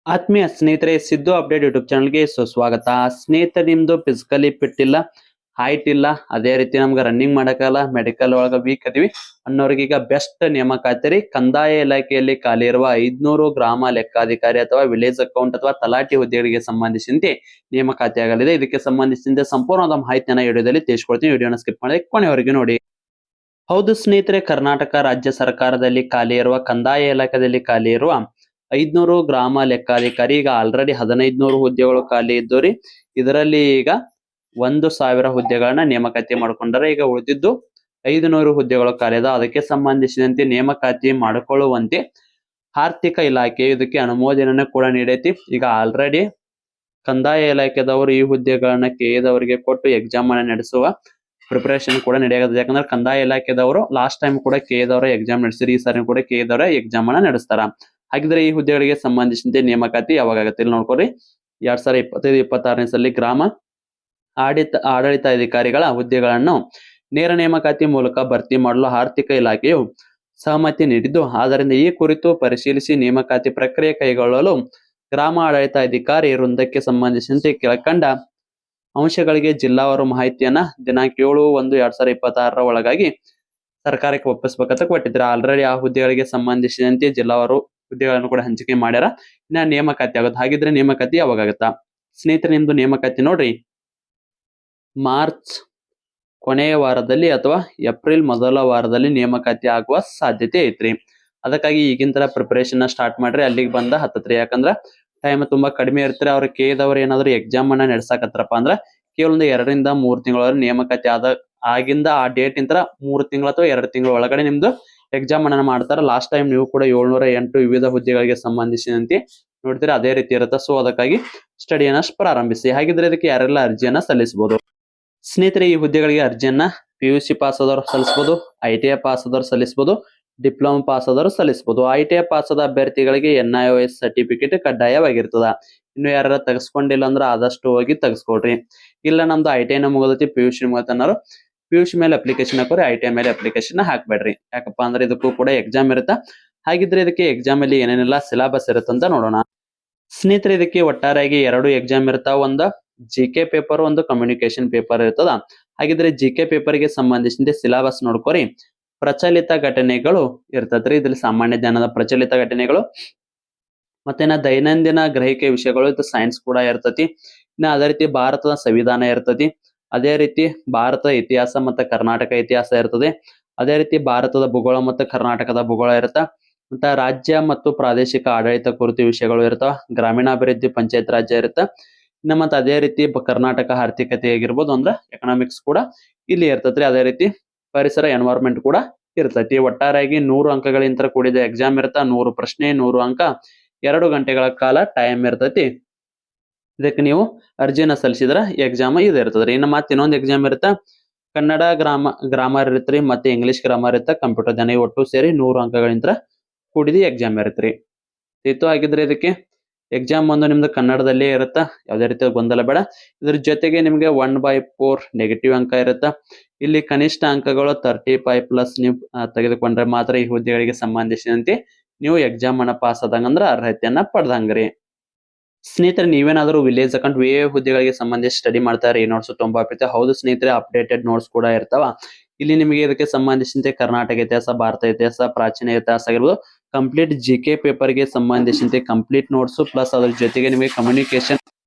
ಆತ್ಮೀಯ ಸ್ನೇಹಿತರೆ, Siddu update YouTube ಚಾನಲ್ಗೆ ಸುಸ್ವಾಗತ. ಸ್ನೇಹಿತರೆ, ನಿಮ್ದು ಫಿಸಿಕಲಿ ಫಿಟ್ ಇಲ್ಲ, ಹೈಟ್ ಇಲ್ಲ, ಅದೇ ರೀತಿ ನಮ್ಗೆ ರನ್ನಿಂಗ್ ಮಾಡಕ್ಕಲ್ಲ, ಮೆಡಿಕಲ್ ಒಳಗ ವೀಕ್ ಅದೀವಿ ಅನ್ನೋರಿಗೆ ಈಗ ಬೆಸ್ಟ್ ನೇಮಕಾತಿ ರೀ. ಕಂದಾಯ ಇಲಾಖೆಯಲ್ಲಿ ಖಾಲಿ ಇರುವ 500 ಗ್ರಾಮ ಲೆಕ್ಕಾಧಿಕಾರಿ ಅಥವಾ ವಿಲೇಜ್ ಅಕೌಂಟ್ ಅಥವಾ ತಲಾಟಿ ಹುದ್ದೆಗಳಿಗೆ ಸಂಬಂಧಿಸಿದಂತೆ ನೇಮಕಾತಿ ಆಗಲಿದೆ. ಇದಕ್ಕೆ ಸಂಬಂಧಿಸಿದಂತೆ ಸಂಪೂರ್ಣವಾದ ಮಾಹಿತಿಯನ್ನ ವಿಡಿಯೋದಲ್ಲಿ ತಿಳಿಸ್ಕೊಡ್ತೀನಿ. ವಿಡಿಯೋನ ಸ್ಕಿಪ್ ಮಾಡಿ ಕೊನೆವರೆಗೂ ನೋಡಿ. ಹೌದು ಸ್ನೇಹಿತರೆ, ಕರ್ನಾಟಕ ರಾಜ್ಯ ಸರ್ಕಾರದಲ್ಲಿ ಖಾಲಿ ಇರುವ ಕಂದಾಯ ಇಲಾಖೆಯಲ್ಲಿ ಖಾಲಿ ಇರುವ 500 ಗ್ರಾಮ ಲೆಕ್ಕಾಧಿಕಾರಿ ಈಗ ಆಲ್ರೆಡಿ 1500 ಹುದ್ದೆಗಳು ಖಾಲಿ ಇದ್ದವ್ರಿ. ಇದರಲ್ಲಿ ಈಗ 1000 ಹುದ್ದೆಗಳನ್ನ ನೇಮಕಾತಿ ಮಾಡ್ಕೊಂಡಾರೆ. ಈಗ ಉಳಿದಿದ್ದು 500 ಹುದ್ದೆಗಳು ಖಾಲಿ ಅದ. ಅದಕ್ಕೆ ಸಂಬಂಧಿಸಿದಂತೆ ನೇಮಕಾತಿ ಮಾಡಿಕೊಳ್ಳುವಂತೆ ಆರ್ಥಿಕ ಇಲಾಖೆ ಇದಕ್ಕೆ ಅನುಮೋದನೆ ಕೂಡ ನೀಡೈತಿ. ಈಗ ಆಲ್ರೆಡಿ ಕಂದಾಯ ಇಲಾಖೆದವರು ಈ ಹುದ್ದೆಗಳನ್ನ ಕೆಎದವರಿಗೆ ಕೊಟ್ಟು ಎಕ್ಸಾಮ್ ಅನ್ನ ನಡೆಸುವ ಪ್ರಿಪರೇಷನ್ ಕೂಡ ನಡೆಯಬಹುದು. ಯಾಕಂದ್ರೆ ಕಂದಾಯ ಇಲಾಖೆದವರು ಲಾಸ್ಟ್ ಟೈಮ್ ಕೂಡ ಕೆಎದವರ ಎಕ್ಸಾಮ್ ನಡೆಸಿರಿ, ಈ ಸಾರಿ ಕೂಡ ಕೆಎದವರ ಎಕ್ಸಾಮ್ ಅನ್ನ ನಡೆಸ್ತಾರ. ಹಾಗಿದ್ರೆ ಈ ಹುದ್ದೆಗಳಿಗೆ ಸಂಬಂಧಿಸಿದಂತೆ ನೇಮಕಾತಿ ಯಾವಾಗ ಆಗುತ್ತೆ ಇಲ್ಲಿ ನೋಡ್ಕೊರಿ. 2025-26ನೇ ಸಾಲಿ ಗ್ರಾಮ ಆಡಳಿತಾಧಿಕಾರಿಗಳ ಹುದ್ದೆಗಳನ್ನು ನೇರ ನೇಮಕಾತಿ ಮೂಲಕ ಭರ್ತಿ ಮಾಡಲು ಆರ್ಥಿಕ ಇಲಾಖೆಯು ಸಹಮತಿ ನೀಡಿದ್ದು, ಆದ್ದರಿಂದ ಈ ಕುರಿತು ಪರಿಶೀಲಿಸಿ ನೇಮಕಾತಿ ಪ್ರಕ್ರಿಯೆ ಕೈಗೊಳ್ಳಲು ಗ್ರಾಮ ಆಡಳಿತಾಧಿಕಾರಿ ವೃಂದಕ್ಕೆ ಸಂಬಂಧಿಸಿದಂತೆ ಕೆಳಕಂಡ ಅಂಶಗಳಿಗೆ ಜಿಲ್ಲಾವಾರು ಮಾಹಿತಿಯನ್ನ ದಿನಾಂಕ 7/1/2026 ಒಳಗಾಗಿ ಸರ್ಕಾರಕ್ಕೆ ಒಪ್ಪಿಸಬೇಕಂತ ಕೊಟ್ಟಿದ್ರೆ. ಆಲ್ರೆಡಿ ಆ ಹುದ್ದೆಗಳಿಗೆ ಸಂಬಂಧಿಸಿದಂತೆ ಜಿಲ್ಲಾವಾರು ಹುದ್ದೆಗಳನ್ನು ಕೂಡ ಹಂಚಿಕೆ ಮಾಡ್ಯಾರ. ಇನ್ನ ನೇಮಕಾತಿ ಆಗುತ್ತೆ. ಹಾಗಿದ್ರೆ ನೇಮಕಾತಿ ಯಾವಾಗ ಆಗುತ್ತಾ ಸ್ನೇಹಿತರೆ? ನಿಮ್ದು ನೇಮಕಾತಿ ನೋಡ್ರಿ ಮಾರ್ಚ್ ಕೊನೆಯ ವಾರದಲ್ಲಿ ಅಥವಾ ಏಪ್ರಿಲ್ ಮೊದಲ ವಾರದಲ್ಲಿ ನೇಮಕಾತಿ ಆಗುವ ಸಾಧ್ಯತೆ ಐತ್ರಿ. ಅದಕ್ಕಾಗಿ ಈಗಿನ ಪ್ರಿಪರೇಷನ್ ಸ್ಟಾರ್ಟ್ ಮಾಡ್ರಿ, ಅಲ್ಲಿಗೆ ಬಂದ ಹತ್ತತ್ರಿ. ಯಾಕಂದ್ರ ಟೈಮ್ ತುಂಬಾ ಕಡಿಮೆ ಇರ್ತಾರೆ. ಅವ್ರ ಕೆದವ್ರು ಏನಾದ್ರು ಎಕ್ಸಾಮ್ ಅನ್ನ ನಡೆಸಾಕತ್ರಪ್ಪ ಅಂದ್ರ ಕೇವಲ 2 ರಿಂದ 3 ತಿಂಗಳ ನೇಮಕಾತಿ ಆಗಿಂದ ಆ ಡೇಟ್ ಇಂತ 3 ತಿಂಗಳು ಅಥವಾ 2 ತಿಂಗಳ ಒಳಗಡೆ ನಿಮ್ದು ಎಕ್ಸಾಮ್ ಅನ್ನ ಮಾಡ್ತಾರ. ಲಾಸ್ಟ್ ಟೈಮ್ ನೀವು ಕೂಡ 708 ವಿವಿಧ ಹುದ್ದೆಗಳಿಗೆ ಸಂಬಂಧಿಸಿದಂತೆ ನೋಡ್ತೀರಾ, ಅದೇ ರೀತಿ ಇರುತ್ತೆ. ಸೊ ಅದಕ್ಕಾಗಿ ಸ್ಟಡಿಯನ್ನ ಪ್ರಾರಂಭಿಸಿ. ಹಾಗಿದ್ರೆ ಇದಕ್ಕೆ ಯಾರೆಲ್ಲ ಅರ್ಜಿಯನ್ನ ಸಲ್ಲಿಸಬಹುದು ಸ್ನೇಹಿತರೆ? ಈ ಹುದ್ದೆಗಳಿಗೆ ಅರ್ಜಿಯನ್ನ PUC ಪಾಸ್ ಆದವರು ಸಲ್ಲಿಸಬಹುದು, ITI ಪಾಸ್ ಆದವರು ಸಲ್ಲಿಸಬಹುದು, ಡಿಪ್ಲೊಮಾ ಪಾಸ್ ಆದವರು ಸಲ್ಲಿಸಬಹುದು. ITI ಪಾಸ್ ಆದ ಅಭ್ಯರ್ಥಿಗಳಿಗೆ NIOS ಸರ್ಟಿಫಿಕೇಟ್ ಕಡ್ಡಾಯವಾಗಿರ್ತದ. ಇನ್ನು ಯಾರ ತೆಗೆಸ್ಕೊಂಡಿಲ್ಲ ಅಂದ್ರೆ ಆದಷ್ಟು ಹೋಗಿ ತೆಗೆಸ್ಕೊಡ್ರಿ. ಇಲ್ಲ ನಮ್ದು ITI ನ ಮುಗದೈತಿ, PUC ಮುಗತನಾರು PUC ಮೇಲೆ ಅಪ್ಲಿಕೇಶನ್ ಹಾಕೋರಿ, ITI ಮೇಲೆ ಅಪ್ಲಿಕೇಶನ್ ಹಾಕ್ಬೇಡ್ರಿ. ಯಾಕಪ್ಪ ಅಂದ್ರೆ ಇದಕ್ಕೂ ಕೂಡ ಎಕ್ಸಾಮ್ ಇರುತ್ತಾ. ಹಾಗಿದ್ರೆ ಇದಕ್ಕೆ ಎಕ್ಸಾಮ್ ಅಲ್ಲಿ ಏನೇನೆಲ್ಲ ಸಿಲೆಬಸ್ ಇರುತ್ತಂತ ನೋಡೋಣ ಸ್ನೇಹಿತರೆ. ಇದಕ್ಕೆ ಒಟ್ಟಾರೆಯಾಗಿ 2 ಎಕ್ಸಾಮ್ ಇರ್ತಾವ. ಒಂದು GK ಪೇಪರ್, ಒಂದು ಕಮ್ಯುನಿಕೇಶನ್ ಪೇಪರ್ ಇರ್ತದ. ಹಾಗಿದ್ರೆ GK ಪೇಪರ್ ಗೆ ಸಂಬಂಧಿಸಿದ ಸಿಲೆಬಸ್ ನೋಡ್ಕೋರಿ. ಪ್ರಚಲಿತ ಘಟನೆಗಳು ಇರ್ತದ್ರಿ. ಇದ್ರಲ್ಲಿ ಸಾಮಾನ್ಯ ಜ್ಞಾನದ ಪ್ರಚಲಿತ ಘಟನೆಗಳು, ಮತ್ತೇನ ದೈನಂದಿನ ಗ್ರಹಿಕೆ ವಿಷಯಗಳು, ಇದು ಸೈನ್ಸ್ ಕೂಡ ಇರ್ತತಿ. ಇನ್ನ ಅದೇ ರೀತಿ ಭಾರತದ ಸಂವಿಧಾನ ಇರ್ತತಿ. ಅದೇ ರೀತಿ ಭಾರತ ಇತಿಹಾಸ ಮತ್ತು ಕರ್ನಾಟಕ ಇತಿಹಾಸ ಇರ್ತದೆ. ಅದೇ ರೀತಿ ಭಾರತದ ಭೂಗೋಳ ಮತ್ತು ಕರ್ನಾಟಕದ ಭೂಗೋಳ ಇರುತ್ತ. ಮತ್ತ ರಾಜ್ಯ ಮತ್ತು ಪ್ರಾದೇಶಿಕ ಆಡಳಿತ ಕುರಿತು ವಿಷಯಗಳು ಇರ್ತಾವ. ಗ್ರಾಮೀಣಾಭಿವೃದ್ಧಿ, ಪಂಚಾಯತ್ ರಾಜ್ಯ ಇರುತ್ತ. ಇನ್ನ ಮತ್ತೆ ಅದೇ ರೀತಿ ಕರ್ನಾಟಕ ಆರ್ಥಿಕತೆ ಆಗಿರ್ಬೋದು, ಅಂದ್ರೆ ಎಕನಾಮಿಕ್ಸ್ ಕೂಡ ಇಲ್ಲಿ ಇರ್ತೈತ್ರಿ. ಅದೇ ರೀತಿ ಪರಿಸರ ಎನ್ವೈರನ್ಮೆಂಟ್ ಕೂಡ ಇರ್ತೈತಿ. ಒಟ್ಟಾರೆಯಾಗಿ 100 ಅಂಕಗಳಿಂದ ಕೂಡಿದ ಎಕ್ಸಾಮ್ ಇರ್ತ. 100 ಪ್ರಶ್ನೆ, 100 ಅಂಕ, 2 ಗಂಟೆಗಳ ಕಾಲ ಟೈಮ್ ಇರ್ತೈತಿ. ಇದಕ್ಕೆ ನೀವು ಅರ್ಜಿಯನ್ನ ಸಲ್ಲಿಸಿದ್ರ ಎಕ್ಸಾಮ್ ಇದು ಇರ್ತದ್ರಿ. ಇನ್ನು ಮತ್ತೆ ಇನ್ನೊಂದು ಎಕ್ಸಾಮ್ ಇರುತ್ತ, ಕನ್ನಡ ಗ್ರಾಮರ್ ಇರುತ್ರಿ, ಮತ್ತೆ ಇಂಗ್ಲಿಷ್ ಗ್ರಾಮರ್ ಇರುತ್ತ, ಕಂಪ್ಯೂಟರ್ ಜ್ಞಾನ, ಒಟ್ಟು ಸೇರಿ 100 ಅಂಕಗಳಿಂದ ಕೂಡಿದ ಎಕ್ಸಾಮ್ ಇರುತ್ರಿ. ಇತ್ತು. ಹಾಗಿದ್ರೆ ಇದಕ್ಕೆ ಎಕ್ಸಾಮ್ ಒಂದು ನಿಮ್ದು ಕನ್ನಡದಲ್ಲೇ ಇರುತ್ತ, ಯಾವುದೇ ರೀತಿಯ ಗೊಂದಲ ಬೇಡ. ಇದ್ರ ಜೊತೆಗೆ ನಿಮ್ಗೆ 1/4 ನೆಗೆಟಿವ್ ಅಂಕ ಇರುತ್ತ. ಇಲ್ಲಿ ಕನಿಷ್ಠ ಅಂಕಗಳು 35+ ನೀವು ತೆಗೆದುಕೊಂಡ್ರೆ ಮಾತ್ರ ಈ ಹುದ್ದೆಗಳಿಗೆ ಸಂಬಂಧಿಸಿದಂತೆ ನೀವು ಎಕ್ಸಾಮ್ ಅನ್ನ ಪಾಸ್ ಆದಂಗಂದ್ರ ಅರ್ಹತೆಯನ್ನ ಪಡೆದಂಗ್ರಿ. ಸ್ನೇಹಿತರೆ, ನೀವೇನಾದ್ರೂ ವಿಲೇಜ್ ಅಕೌಂಟ್ VA ಹುದ್ದೆಗಳಿಗೆ ಸಂಬಂಧಿಸಿ ಸ್ಟಡಿ ಮಾಡ್ತಾರೆ, ಈ ನೋಟ್ಸ್ ತುಂಬಾ ಹೌದು ಸ್ನೇಹಿತರೆ, ಅಪ್ಡೇಟೆಡ್ ನೋಟ್ಸ್ ಕೂಡ ಇರ್ತಾವ. ಇಲ್ಲಿ ನಿಮಗೆ ಇದಕ್ಕೆ ಸಂಬಂಧಿಸಿದಂತೆ ಕರ್ನಾಟಕ ಇತಿಹಾಸ, ಭಾರತ ಇತಿಹಾಸ, ಪ್ರಾಚೀನ ಇತಿಹಾಸ ಆಗಿರ್ಬೋದು, ಕಂಪ್ಲೀಟ್ GK ಪೇಪರ್ ಗೆ ಸಂಬಂಧಿಸಿದಂತೆ ಕಂಪ್ಲೀಟ್ ನೋಟ್ಸ್, ಪ್ಲಸ್ ಅದ್ರ ಜೊತೆಗೆ ನಿಮಗೆ ಕಮ್ಯುನಿಕೇಶನ್,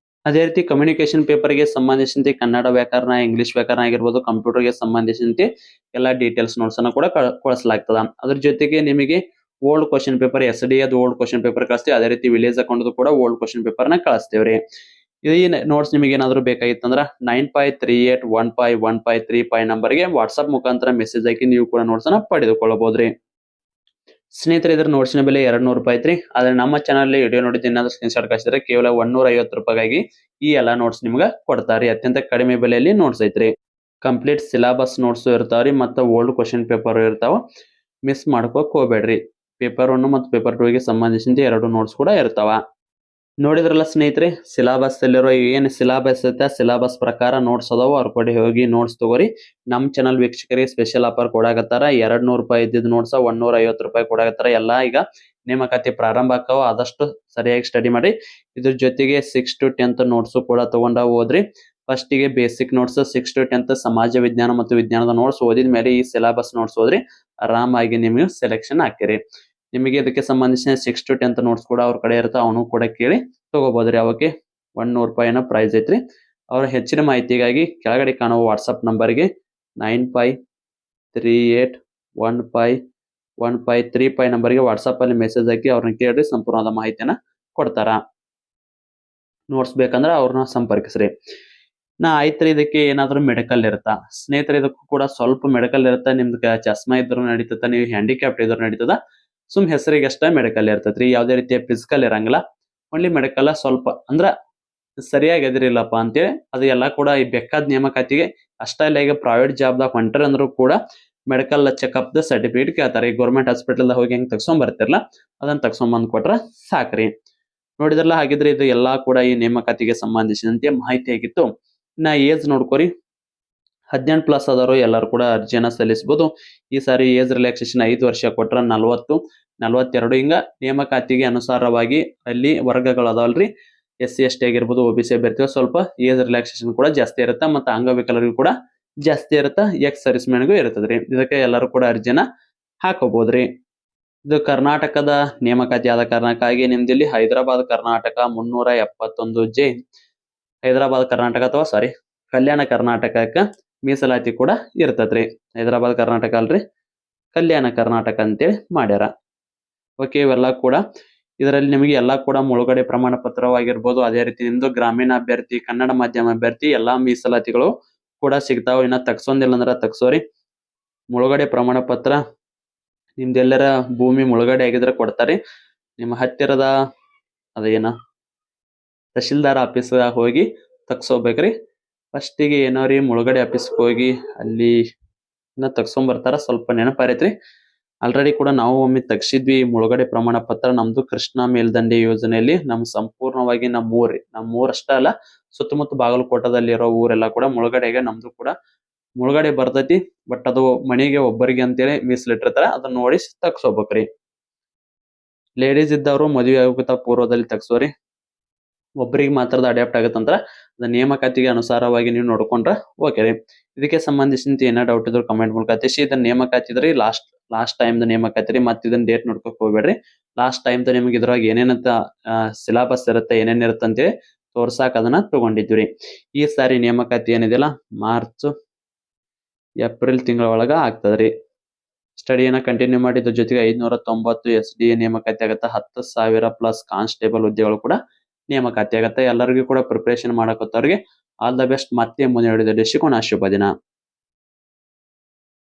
ಅದೇ ರೀತಿ ಕಮ್ಯುನಿಕೇಶನ್ ಪೇಪರ್ ಗೆ ಸಂಬಂಧಿಸಿದಂತೆ ಕನ್ನಡ ವ್ಯಾಕರಣ, ಇಂಗ್ಲಿಷ್ ವ್ಯಾಕರಣ ಆಗಿರ್ಬೋದು, ಕಂಪ್ಯೂಟರ್ ಗೆ ಸಂಬಂಧಿಸಿದಂತೆ ಎಲ್ಲಾ ಡೀಟೇಲ್ಸ್ ನೋಟ್ಸ್ ಅನ್ನ ಕೂಡ ಕಳಿಸಲಾಗ್ತದ. ಅದ್ರ ಜೊತೆಗೆ ನಿಮಗೆ ಓಲ್ಡ್ ಕ್ವಶನ್ ಪೇಪರ್, SDA ಅದು ಓಲ್ಡ್ ಕ್ವಶನ್ ಪೇಪರ್ ಕಳಿಸ್ತೀವಿ. ಅದೇ ರೀತಿ ವಿಲೇಜ್ ಅಕೌಂಟ್ ಕೂಡ ಓಲ್ಡ್ ಕ್ವಶನ್ ಪೇಪರ್ ನ ಕಳಿಸ್ತೇವ್ರಿ. ಈ ನೋಟ್ಸ್ ನಿಮಗೆ ಏನಾದ್ರು ಬೇಕಾಗಿತ್ತಂದ್ರ 9538151535 ನಂಬರ್ಗೆ ವಾಟ್ಸ್ಆಪ್ ಮುಖಾಂತರ ಮೆಸೇಜ್ ಹಾಕಿ ನೀವು ಕೂಡ ನೋಟ್ಸ್ ಅನ್ನ ಪಡೆದುಕೊಳ್ಳಬಹುದ್ರಿ. ಸ್ನೇಹಿತರೆ, ಇದರ ನೋಟ್ಸಿನ ಬೆಲೆ 200 ರೂಪಾಯಿ ಐತ್ರಿ. ಆದ್ರೆ ನಮ್ಮ ಚಾನಲ್ ವಿಡಿಯೋ ನೋಡಿದ ಏನಾದ್ರು ಸ್ಕ್ರೀನ್ ಶಾಟ್ ಕಳಿಸಿದ್ರೆ ಕೇವಲ 150 ರೂಪಾಯಿಗಾಗಿ ಈ ಎಲ್ಲಾ ನೋಟ್ಸ್ ನಿಮ್ಗೆ ಕೊಡ್ತಾರಿ. ಅತ್ಯಂತ ಕಡಿಮೆ ಬೆಲೆಯಲ್ಲಿ ನೋಟ್ಸ್ ಐತ್ರಿ. ಕಂಪ್ಲೀಟ್ ಸಿಲೆಬಸ್ ನೋಟ್ಸ್ ಇರ್ತಾವ್ರಿ, ಮತ್ತೆ ಓಲ್ಡ್ ಕ್ವಶನ್ ಪೇಪರ್ ಇರ್ತಾವ. ಮಿಸ್ ಮಾಡ್ಕೋಕ್ ಹೋಗ್ಬೇಡ್ರಿ. ಪೇಪರ್ 1 ಮತ್ತು ಪೇಪರ್ 2 ಗೆ ಸಂಬಂಧಿಸಿದ 2 ನೋಟ್ಸ್ ಕೂಡ ಇರ್ತಾವ. ನೋಡಿದ್ರಲ್ಲ ಸ್ನೇಹಿತರೆ, ಸಿಲೆಬಸ್ ಅಲ್ಲಿರೋ ಏನ್ ಸಿಲೆಬಸ್ ಐತೆ ಸಿಲೆಬಸ್ ಪ್ರಕಾರ ನೋಟ್ಸ್ ಅದಾವ. ಅವ್ರ ಕಡೆ ಹೋಗಿ ನೋಟ್ಸ್ ತಗೋರಿ. ನಮ್ ಚಾನಲ್ ವೀಕ್ಷಕರಿಗೆ ಸ್ಪೆಷಲ್ ಆಫರ್ ಕೊಡಾಕತ್ತಾರ. 200 ರೂಪಾಯಿ ಇದ್ದಿದ್ ನೋಟ್ಸ್ 150 ರೂಪಾಯಿ ಕೊಡಾಕತ್ತಾರ. ಎಲ್ಲಾ ಈಗ ನೇಮಕಾತಿ ಪ್ರಾರಂಭ ಆಕಾವ ಆದಷ್ಟು ಸರಿಯಾಗಿ ಸ್ಟಡಿ ಮಾಡಿ. ಇದ್ರ ಜೊತೆಗೆ 6 to 10th ನೋಟ್ಸ್ ಕೂಡ ತಗೊಂಡ ಹೋದ್ರಿ. ಫಸ್ಟ್ ಗೆ ಬೇಸಿಕ್ ನೋಟ್ಸ್ 6 to 10th ಸಮಾಜ ವಿಜ್ಞಾನ ಮತ್ತು ವಿಜ್ಞಾನದ ನೋಟ್ಸ್ ಓದಿದ ಮೇಲೆ ಈ ಸಿಲೆಬಸ್ ನೋಟ್ಸ್ ಓದ್ರಿ ಆರಾಮಾಗಿ ನಿಮಗೆ ಸೆಲೆಕ್ಷನ್ ಹಾಕಿರಿ. ನಿಮಗೆ ಇದಕ್ಕೆ ಸಂಬಂಧಿಸಿದ 6 to 10th ನೋಟ್ಸ್ ಕೂಡ ಅವ್ರ ಕಡೆ ಇರ್ತಾವ, ಅವನು ಕೂಡ ಕೇಳಿ ತಗೋಬಹುದ್ರಿ. ಅವಕ್ಕೆ 100 ರೂಪಾಯಿನ ಪ್ರೈಸ್ ಐತ್ರಿ. ಅವ್ರ ಹೆಚ್ಚಿನ ಮಾಹಿತಿಗಾಗಿ ಕೆಳಗಡೆ ಕಾಣುವ ವಾಟ್ಸಪ್ ನಂಬರ್ಗೆ 9538151535 ನಂಬರ್ಗೆ ವಾಟ್ಸಪ್ ಅಲ್ಲಿ ಮೆಸೇಜ್ ಹಾಕಿ ಅವ್ರನ್ನ ಕೇಳಿ ಸಂಪೂರ್ಣವಾದ ಮಾಹಿತಿಯನ್ನ ಕೊಡ್ತಾರ. ನೋಟ್ಸ್ ಬೇಕಂದ್ರೆ ಅವ್ರನ್ನ ಸಂಪರ್ಕಿಸ್ರಿ. ಆಯ್ತ್ರಿ, ಇದಕ್ಕೆ ಏನಾದ್ರು ಮೆಡಿಕಲ್ ಇರುತ್ತಾ ಸ್ನೇಹಿತರೆ? ಇದಕ್ಕೂ ಕೂಡ ಸ್ವಲ್ಪ ಮೆಡಿಕಲ್ ಇರುತ್ತಾ. ನಿಮ್ದು ಚಸ್ಮಾ ಇದ್ರು ನಡೀತದ, ನೀವು ಹ್ಯಾಂಡಿಕ್ಯಾಪ್ಟ್ ಇದ್ರು ನಡೀತದ. ಸುಮ್ ಹೆಸರಿಗೆ ಅಷ್ಟೇ ಮೆಡಿಕಲ್ ಇರ್ತೈತ್ರಿ. ಯಾವುದೇ ರೀತಿಯ ಫಿಸಿಕಲ್ ಇರಂಗಿಲ್ಲ. ಓನ್ಲಿ ಮೆಡಿಕಲ್ ಸ್ವಲ್ಪ ಅಂದ್ರ ಸರಿಯಾಗಿ ಎದಿರಿಲ್ಲಪ್ಪ ಅಂತೇಳಿ ಅದು ಎಲ್ಲಾ ಕೂಡ ಈ ಬೇಕಾದ ನೇಮಕಾತಿಗೆ ಅಷ್ಟ ಇಲ್ಲ. ಈಗ ಪ್ರೈವೇಟ್ ಜಾಬ್ದಾಗ ಹೊಂಟ್ರ ಅಂದ್ರೂ ಕೂಡ ಮೆಡಿಕಲ್ ಚೆಕ್ಅಪ್ ದ ಸರ್ಟಿಫಿಕೇಟ್ ಕೇಳ್ತಾರೆ. ಈ ಗೌರ್ಮೆಂಟ್ ಹಾಸ್ಪಿಟಲ್ ಹೋಗಿ ಹೆಂಗ್ ತಗ್ಸ್ಕೊಂಡ್ ಬರ್ತಿರಲ್ಲ ಅದನ್ನ ತಗ್ಸ್ಕೊಂಡ್ ಬಂದ್ ಕೊಟ್ರ ಸಾಕ್ರಿ. ನೋಡಿದ್ರಲ್ಲ, ಹಾಗಿದ್ರೆ ಇದು ಎಲ್ಲಾ ಕೂಡ ಈ ನೇಮಕಾತಿಗೆ ಸಂಬಂಧಿಸಿದಂತೆ ಮಾಹಿತಿ ಆಗಿತ್ತು. ಏಜ್ ನೋಡ್ಕೋರಿ, 18+ ಆದವರು ಎಲ್ಲರೂ ಕೂಡ ಅರ್ಜಿಯನ್ನ ಸಲ್ಲಿಸಬಹುದು. ಈ ಸಾರಿ ಏಜ್ ರಿಲ್ಯಾಕ್ಸೇಷನ್ 5 ವರ್ಷ ಕೊಟ್ರ 40, 42 ಹಿಂಗ ನೇಮಕಾತಿಗೆ ಅನುಸಾರವಾಗಿ ಅಲ್ಲಿ ವರ್ಗಗಳು ಅದಾವಲ್ರಿ. SC ST ಆಗಿರ್ಬೋದು, OBC ಅಭ್ಯರ್ಥಿಗಳು ಸ್ವಲ್ಪ ಏಜ್ ರಿಲ್ಯಾಕ್ಸೇಷನ್ ಕೂಡ ಜಾಸ್ತಿ ಇರುತ್ತೆ. ಮತ್ತೆ ಅಂಗವಿಕಲರಿಗೂ ಕೂಡ ಜಾಸ್ತಿ ಇರುತ್ತೆ. ಎಕ್ಸ್ ಸರ್ವಿಸ್ ಮ್ಯಾನ್ಗೂ ಇರ್ತದ್ರಿ. ಇದಕ್ಕೆ ಎಲ್ಲರೂ ಕೂಡ ಅರ್ಜಿಯನ್ನ ಹಾಕೋಬಹುದ್ರಿ. ಇದು ಕರ್ನಾಟಕದ ನೇಮಕಾತಿ ಆದ ಕಾರಣಕ್ಕಾಗಿ ನಿಮ್ದಿಲ್ಲಿ ಹೈದರಾಬಾದ್ ಕರ್ನಾಟಕ 371J ಹೈದರಾಬಾದ್ ಕರ್ನಾಟಕ ಅಥವಾ ಕಲ್ಯಾಣ ಕರ್ನಾಟಕಕ್ಕ ಮೀಸಲಾತಿ ಕೂಡ ಇರ್ತದ್ರಿ. ಹೈದರಾಬಾದ್ ಕರ್ನಾಟಕ ಅಲ್ರಿ, ಕಲ್ಯಾಣ ಕರ್ನಾಟಕ ಅಂತೇಳಿ ಮಾಡ್ಯಾರ. ಓಕೆ, ಇವೆಲ್ಲ ಕೂಡ ಇದರಲ್ಲಿ ನಿಮಗೆ ಎಲ್ಲಾ ಕೂಡ ಮುಳುಗಡೆ ಪ್ರಮಾಣ ಪತ್ರವಾಗಿರ್ಬೋದು, ಅದೇ ರೀತಿ ನಿಮ್ದು ಗ್ರಾಮೀಣ ಅಭ್ಯರ್ಥಿ, ಕನ್ನಡ ಮಾಧ್ಯಮ ಅಭ್ಯರ್ಥಿ ಎಲ್ಲಾ ಮೀಸಲಾತಿಗಳು ಕೂಡ ಸಿಗ್ತಾವ. ಇನ್ನ ತಗ್ಸೊಂದಿಲ್ಲ ಅಂದ್ರ ತಗ್ಸೋರಿ. ಮುಳುಗಡೆ ಪ್ರಮಾಣ ಪತ್ರ ನಿಮ್ದೆಲ್ಲರ ಭೂಮಿ ಮುಳುಗಡೆ ಆಗಿದ್ರೆ ಕೊಡ್ತಾರೆ. ನಿಮ್ಮ ಹತ್ತಿರದ ಅದೇನ ತಹಶೀಲ್ದಾರ್ ಆಫೀಸ್ ಹೋಗಿ ತಗ್ಸೋಬೇಕ್ರಿ. ಫಸ್ಟಿಗೆ ಏನೋರಿ ಮುಳುಗಡೆ ಆಫೀಸ್ಗೆ ಹೋಗಿ ಅಲ್ಲಿ ತಗ್ಸ್ಕೊಂಡ್ ಬರ್ತಾರ. ಸ್ವಲ್ಪ ನೆನಪಾರೈತ್ರಿ. ಆಲ್ರೆಡಿ ಕೂಡ ನಾವು ಒಮ್ಮೆ ತಗ್ಸಿದ್ವಿ ಮುಳುಗಡೆ ಪ್ರಮಾಣ ಪತ್ರ. ನಮ್ದು ಕೃಷ್ಣಾ ಮೇಲ್ದಂಡೆ ಯೋಜನೆಯಲ್ಲಿ ಸಂಪೂರ್ಣವಾಗಿ ನಮ್ಮೂರ್ ಅಷ್ಟ ಅಲ್ಲ, ಸುತ್ತಮುತ್ತ ಬಾಗಲಕೋಟದಲ್ಲಿ ಇರೋ ಊರೆಲ್ಲ ಕೂಡ ಮುಳುಗಡೆಗೆ ನಮ್ದು ಕೂಡ ಮುಳುಗಡೆ ಬರ್ತೈತಿ. ಬಟ್ ಅದು ಮನೆಗೆ ಒಬ್ಬರಿಗೆ ಅಂತೇಳಿ ಮೀಸಲಿಟ್ಟಿರ್ತಾರ. ಅದನ್ನ ನೋಡಿ ತಗ್ಸೋಬೇಕ್ರಿ. ಲೇಡೀಸ್ ಇದ್ದವರು ಮದುವೆ ಆಗೋಕ್ಕಿಂತ ಪೂರ್ವದಲ್ಲಿ ತಗ್ಸೋರಿ. ಒಬ್ಬರಿಗೆ ಮಾತ್ರ ಅಡ್ಯಾಪ್ಟ್ ಆಗತ್ತಂದ್ರ ಅದ ನೇಮಕಾತಿಗೆ ಅನುಸಾರವಾಗಿ ನೀವು ನೋಡ್ಕೊಂಡ್ರ ಓಕೆ ರೀ. ಇದಕ್ಕೆ ಸಂಬಂಧಿಸಿದಂತೆ ಏನೋ ಡೌಟ್ ಇದ್ರು ಕಮೆಂಟ್ ಮೂಲಕ ತಿಳಿಸಿ. ಇದನ್ನ ನೇಮಕಾತಿ ಇದ್ರಿ ಲಾಸ್ಟ್ ಟೈಮ್ ನೇಮಕಾತಿ ರೀ. ಮತ್ತೆ ಇದನ್ನ ಡೇಟ್ ನೋಡ್ಕೊಕ್ ಹೋಗ್ಬೇಡ್ರಿ. ಲಾಸ್ಟ್ ಟೈಮ್ ನಿಮ್ಗೆ ಇದ್ರಾಗ ಏನೇನಂತ ಸಿಲೆಬಸ್ ಇರುತ್ತೆ, ಏನೇನ್ ಇರುತ್ತೆ ಅಂತೇಳಿ ತೋರ್ಸಾಕ್ ಅದನ್ನ ತಗೊಂಡಿದ್ವಿ. ಈ ಸಾರಿ ನೇಮಕಾತಿ ಏನಿದೆಯಲ್ಲ ಮಾರ್ಚ್ ಏಪ್ರಿಲ್ ತಿಂಗಳ ಒಳಗ ಆಗ್ತದ್ರಿ. ಸ್ಟಡಿಯನ್ನ ಕಂಟಿನ್ಯೂ ಮಾಡಿ. ಇದ್ರ ಜೊತೆಗೆ 590 SDA ನೇಮಕಾತಿ ಆಗತ್ತ. 10,000+ ಕಾನ್ಸ್ಟೇಬಲ್ ಹುದ್ದೆಗಳು ಕೂಡ ನೇಮಕಾತಿ ಆಗತ್ತೆ. ಎಲ್ಲರಿಗೂ ಕೂಡ ಪ್ರಿಪರೇಷನ್ ಮಾಡಕತ್ತವ್ರಿಗೆ ಆಲ್ ದ ಬೆಸ್ಟ್. ಮತ್ತೆ ಮುಂದೆ ಶುಭ ದಿನ.